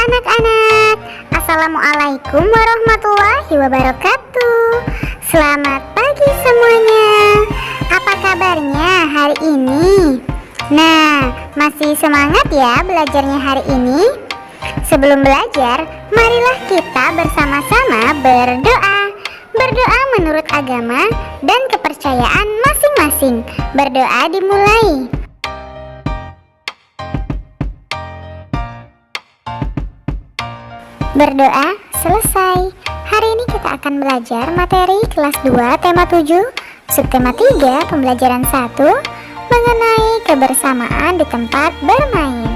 anak-anak, assalamualaikum warahmatullahi wabarakatuh. Selamat pagi semuanya. Apa kabarnya hari ini? Nah, masih semangat ya belajarnya hari ini? Sebelum belajar, marilah kita bersama-sama berdoa. Berdoa menurut agama dan kepercayaan masing-masing. Berdoa dimulai. Berdoa selesai. Hari ini kita akan belajar materi kelas 2 tema 7, subtema 3 pembelajaran 1 mengenai kebersamaan di tempat bermain.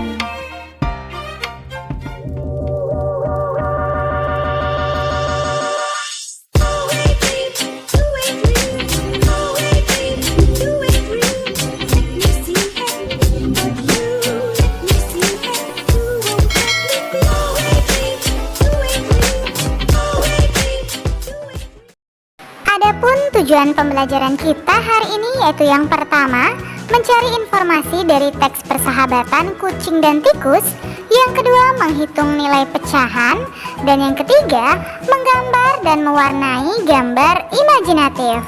Adapun tujuan pembelajaran kita hari ini yaitu yang pertama, mencari informasi dari teks persahabatan kucing dan tikus. Yang kedua, menghitung nilai pecahan. Dan yang ketiga, menggambar dan mewarnai gambar imajinatif.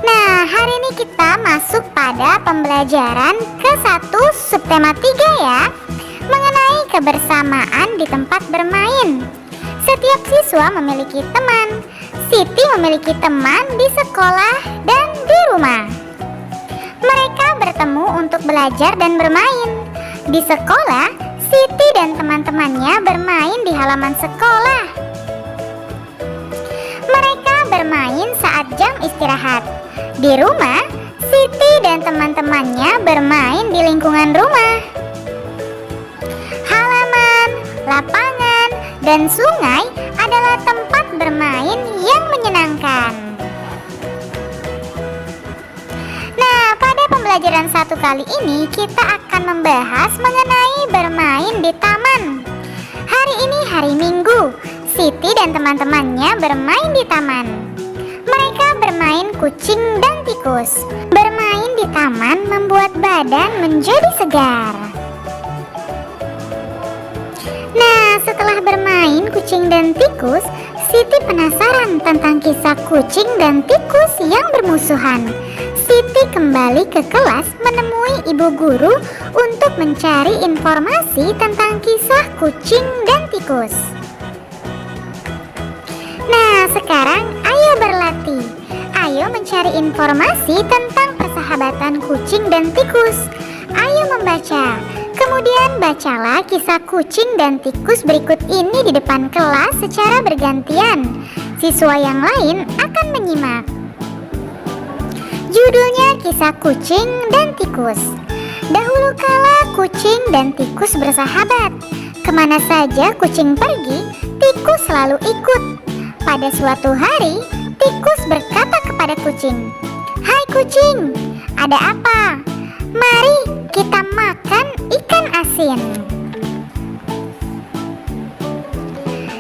Nah, hari ini kita masuk pada pembelajaran ke-1 subtema 3 ya, mengenai kebersamaan di tempat bermain. Setiap siswa memiliki teman. Siti memiliki teman di sekolah dan di rumah. Mereka bertemu untuk belajar dan bermain. Di sekolah, Siti dan teman-temannya bermain di halaman sekolah. Mereka bermain saat jam istirahat. Di rumah, Siti dan teman-temannya bermain di lingkungan rumah. Halaman, lapangan, dan sungai adalah tempat bermain yang menyenangkan. Nah, pada pembelajaran 1 kali ini kita akan membahas mengenai bermain di taman. Hari ini hari Minggu. Siti dan teman-temannya bermain di taman. Mereka bermain kucing dan tikus. Bermain di taman membuat badan menjadi segar. Nah, setelah bermain kucing dan tikus, Siti penasaran tentang kisah kucing dan tikus yang bermusuhan. Siti kembali ke kelas menemui ibu guru untuk mencari informasi tentang kisah kucing dan tikus. Nah, sekarang ayo berlatih. Ayo mencari informasi tentang persahabatan kucing dan tikus. Ayo membaca. Kemudian bacalah kisah kucing dan tikus berikut ini di depan kelas secara bergantian. Siswa yang lain akan menyimak. Judulnya Kisah Kucing dan Tikus. Dahulu kala kucing dan tikus bersahabat. Kemana saja kucing pergi, tikus selalu ikut. Pada suatu hari, tikus berkata kepada kucing, "Hai kucing, ada apa? Mari kita makan ikan asin."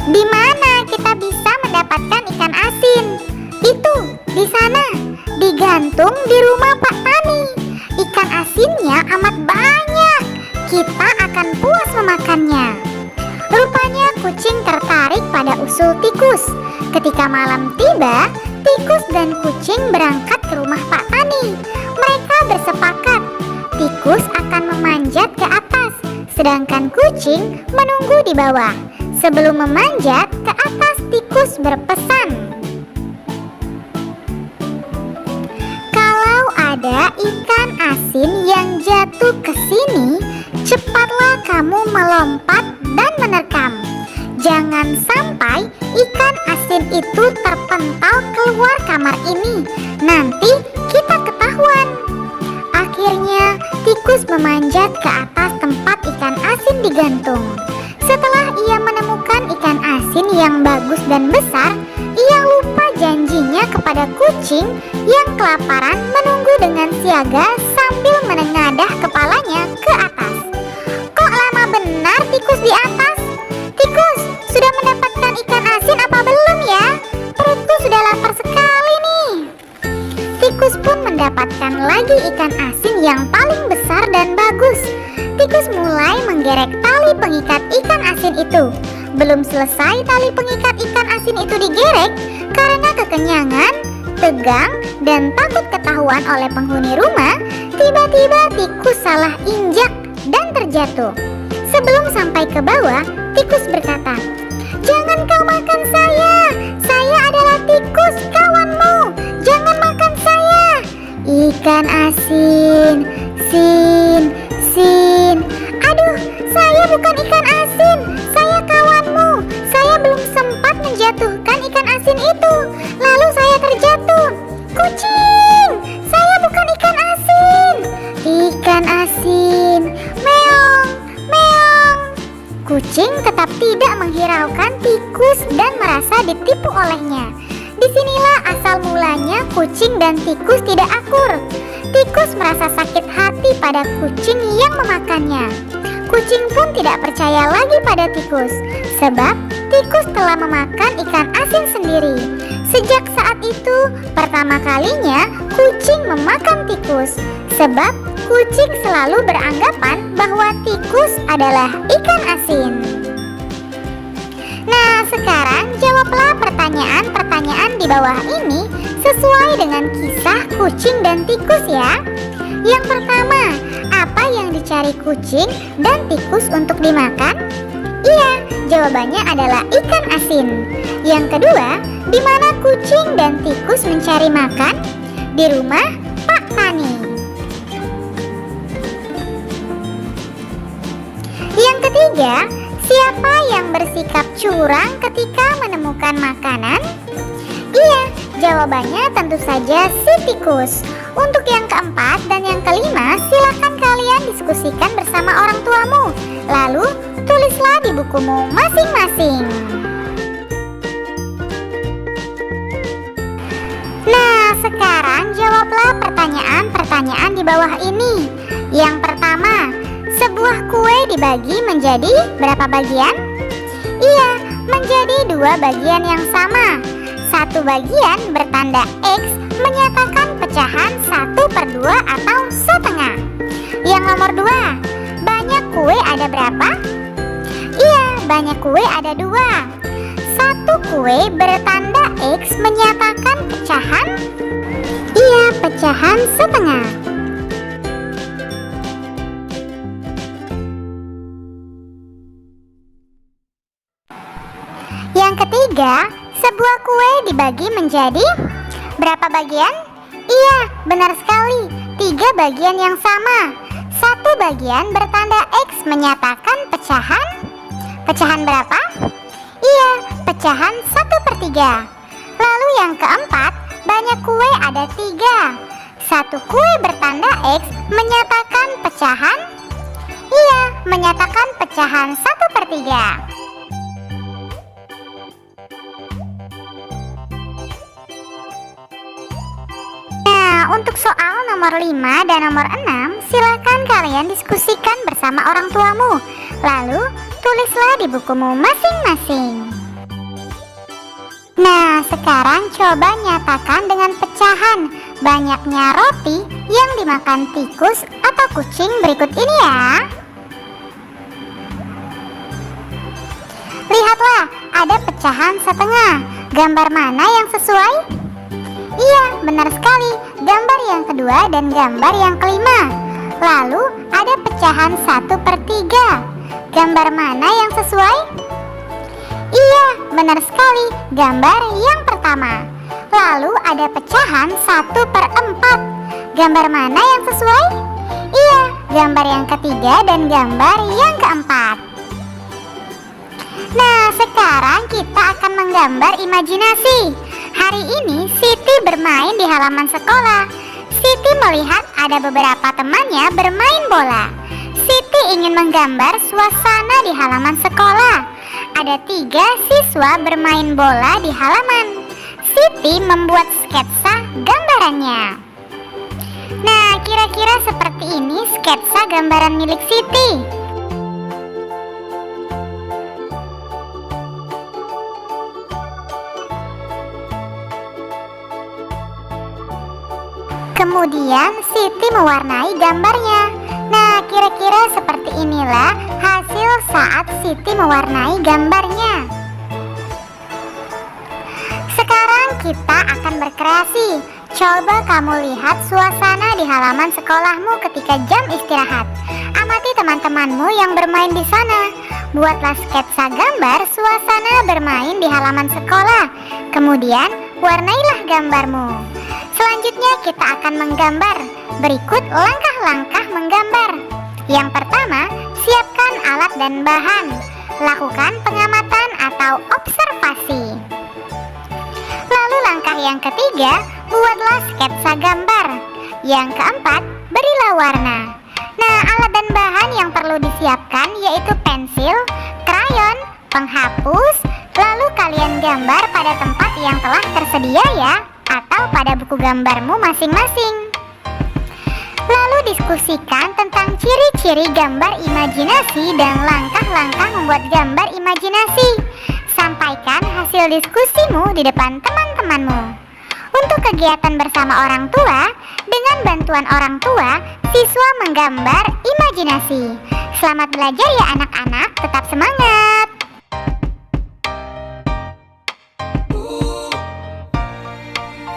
"Di mana kita bisa mendapatkan ikan asin?" "Itu, di sana, digantung di rumah Pak Tani. Ikan asinnya amat banyak. Kita akan puas memakannya." Rupanya kucing tertarik pada usul tikus. Ketika malam tiba, tikus dan kucing berangkat ke rumah Pak Tani. Mereka bersepakat tikus akan memanjat ke atas, sedangkan kucing menunggu di bawah. Sebelum memanjat ke atas, tikus berpesan, "Kalau ada ikan asin yang jatuh ke sini, cepatlah kamu melompat dan menerkam. Jangan sampai ikan asin itu terpental keluar kamar ini. Nanti kita ketahuan." Akhirnya, tikus memanjat ke atas tempat ikan asin digantung. Setelah ia menemukan ikan asin yang bagus dan besar, ia lupa janjinya kepada kucing yang kelaparan menunggu dengan siaga sambil menengadah kepalanya ke atas. "Kok lama benar tikus di atas? Tikus, sudah mendapatkan ikan asin apa belum ya? Perutku sudah lapar sekali nih." Tikus pun mendapatkan lagi ikan asin yang paling besar dan bagus. Tikus mulai menggerek tali pengikat ikan asin itu. Belum selesai tali pengikat ikan asin itu digerek, karena kekenyangan, tegang, dan takut ketahuan oleh penghuni rumah, tiba-tiba tikus salah injak dan terjatuh. Sebelum sampai ke bawah, tikus berkata, "Jangan kau makan saya adalah tikus kawanmu, jangan makan saya." Ikan asin, sin, sin. "Aduh, saya bukan ikan asin, saya kawanmu. Saya belum sempat menjatuhkan ikan asin itu, lalu saya terjatuh." "Kucing, saya bukan ikan asin." "Ikan asin, meong, meong." Kucing tetap tidak menghiraukan tikus dan merasa ditipu olehnya. Disinilah asal mulanya kucing dan tikus tidak akur. Tikus merasa sakit hati pada kucing yang memakannya. Kucing pun tidak percaya lagi pada tikus, sebab tikus telah memakan ikan asin sendiri. Sejak saat itu, pertama kalinya kucing memakan tikus, sebab kucing selalu beranggapan bahwa tikus adalah ikan asin. Nah, sekarang jawablah pertanyaan-pertanyaan di bawah ini sesuai dengan kisah kucing dan tikus ya. Yang pertama, apa yang dicari kucing dan tikus untuk dimakan? Iya, jawabannya adalah ikan asin. Yang kedua, di mana kucing dan tikus mencari makan? Di rumah Pak Tani. Yang ketiga, siapa yang bersikap curang ketika menemukan makanan? Iya, jawabannya tentu saja si tikus. Untuk yang keempat dan yang kelima, silakan kalian diskusikan bersama orang tuamu. Lalu, tulislah di bukumu masing-masing. Nah, sekarang jawablah pertanyaan-pertanyaan di bawah ini. Yang pertama, sebuah kue dibagi menjadi berapa bagian? Iya, menjadi 2 bagian yang sama. Satu bagian bertanda X menyatakan pecahan 1/2 atau setengah. Yang nomor 2, banyak kue ada berapa? Iya, banyak kue ada 2. Satu kue bertanda X menyatakan pecahan? Iya, pecahan setengah. Yang ketiga, sebuah kue dibagi menjadi berapa bagian? Iya, benar sekali, 3 bagian yang sama. Satu bagian bertanda X menyatakan pecahan. Pecahan berapa? Iya, pecahan 1/3. Lalu yang keempat, banyak kue ada 3. Satu kue bertanda X menyatakan pecahan. Iya, menyatakan pecahan 1/3. Untuk soal nomor 5 dan nomor 6, silakan kalian diskusikan bersama orang tuamu. Lalu, tulislah di bukumu masing-masing. Nah, sekarang coba nyatakan dengan pecahan banyaknya roti yang dimakan tikus atau kucing berikut ini ya. Lihatlah, ada pecahan setengah. Gambar mana yang sesuai? Iya, benar sekali, gambar yang kedua dan gambar yang kelima. Lalu ada pecahan 1/3. Gambar mana yang sesuai? Iya, benar sekali, gambar yang pertama. Lalu ada pecahan 1/4. Gambar mana yang sesuai? Iya, gambar yang ketiga dan gambar yang keempat. Nah, sekarang kita akan menggambar imajinasi. Hari ini Siti bermain di halaman sekolah. Siti melihat ada beberapa temannya bermain bola. Siti ingin menggambar suasana di halaman sekolah. Ada 3 siswa bermain bola di halaman. Siti membuat sketsa gambarannya. Nah, kira-kira seperti ini sketsa gambaran milik Siti. Kemudian Siti mewarnai gambarnya. Nah, kira-kira seperti inilah hasil saat Siti mewarnai gambarnya. Sekarang kita akan berkreasi. Coba kamu lihat suasana di halaman sekolahmu ketika jam istirahat. Amati teman-temanmu yang bermain di sana. Buatlah sketsa gambar suasana bermain di halaman sekolah. Kemudian, warnailah gambarmu. Selanjutnya kita akan menggambar. Berikut langkah-langkah menggambar. Yang pertama, siapkan alat dan bahan. Lakukan pengamatan atau observasi. Lalu langkah yang ketiga, buatlah sketsa gambar. Yang keempat, berilah warna. Nah, alat dan bahan yang perlu disiapkan yaitu pensil, krayon, penghapus. Lalu kalian gambar pada tempat yang telah tersedia ya, atau pada buku gambarmu masing-masing. Lalu diskusikan tentang ciri-ciri gambar imajinasi dan langkah-langkah membuat gambar imajinasi. Sampaikan hasil diskusimu di depan teman-temanmu. Untuk kegiatan bersama orang tua, dengan bantuan orang tua, siswa menggambar imajinasi. Selamat belajar ya anak-anak, tetap semangat!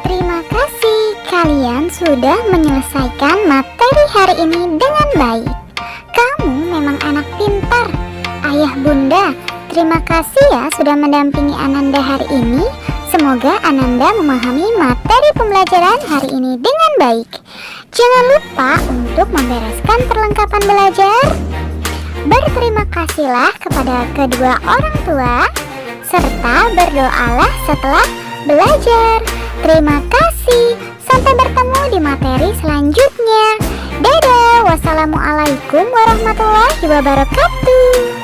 Terima kasih, kalian sudah menyelesaikan materi hari ini dengan baik. Kamu memang anak pintar. Ayah bunda, terima kasih ya sudah mendampingi Ananda hari ini. Semoga Ananda memahami materi pembelajaran hari ini dengan baik. Jangan lupa untuk membereskan perlengkapan belajar. Berterima kasihlah kepada kedua orang tua, serta berdoalah setelah belajar. Terima kasih. Sampai bertemu di materi selanjutnya. Dadah. Wassalamualaikum warahmatullahi wabarakatuh.